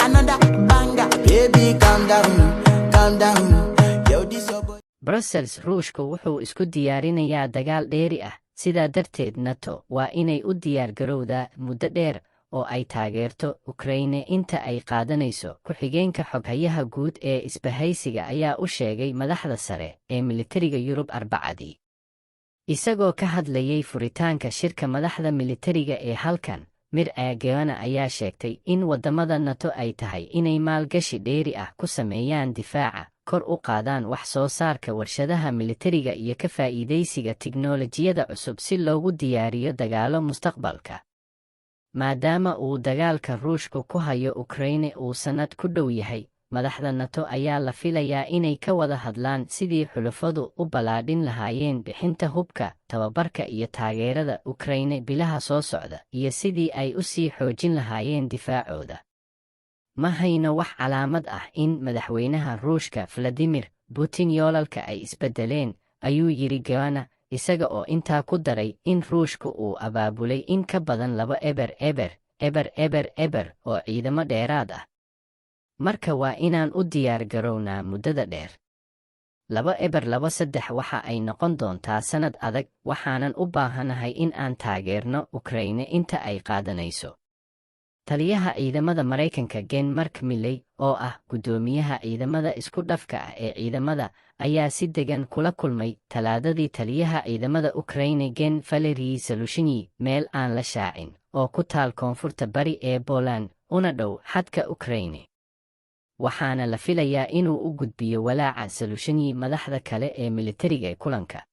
another banger. Baby, calm down, calm down. Yo, this your boy. Brussels Ruushku wuxuu isku diyaarinayaa dagaal dheeri ah, sidaa darteed NATO waa inay u diyaar garowdaa muddo dheer oo ay taageerto Ukraine inta ay qaadanayso. Ku-xigeenka xoghayaha guud ee isbahaysiga ayaa u sheegay madaxda sare ee militariga Yurub Arbacadii, isagoo ka hadlayay furitaanka shirka madaxda militariga ee halkan. Mir-Gewana ayaa sheegtay in waddamada NATO ay tahay inay maalgashi dheeri ah ku sameeyaan difaaca, kor u qaadaan wax soo saarka warshadaha militariga iyo ka faa'iidaysiga tiknoolajiyada cusub si loogu diyaariyo dagaalo mustaqbalka. Maadaama uu dagaalka Ruushku ku hayo Ukraine uu sanad ku dhow yahay, madaxda NATO ayaa la filayaa inay ka wada hadlaan sidii xulafadu u balaadhin lahaayeen bixinta hubka, tababarka iyo taageerada Ukraine bilaha soo socda, iyo sidii ay u sii xoojin lahaayeen difaacooda. Ma hayno wax calaamad ah in madaxweynaha Ruushka Vladimir Putin yoolalka ay isbedeleen, ayuu yiri Gewana, isaga oo intaa ku daray in Ruushku uu abaabulay in ka badan 2 oo ciidamo dheeraad ah. Marka waa inaan u diyaar garownaa muddada dheer. 2023 waxa ay noqon doontaa sanad adag, waxaanan u baahanahay in aan taageerno Ukraine inta ay qaadanayso. Taliyaha ciidamada Mareykanka Gen Mark Milley, oo ah guddoomiyaha ciidamada isku dhafka ah ee ciidamada, ayaa si degan kula kulmay Talaadadii taliyaha ciidamada Ukraine Gen Valery Zaluzhnyi meel aan la shaacin oo ku taal koonfurta bari ee Poland, una dhow xadka Ukraine. Waxaana la filayaa inuu u gudbiyo walaaca Zaluzhnyi madaxda kale ee militariga ee kulanka.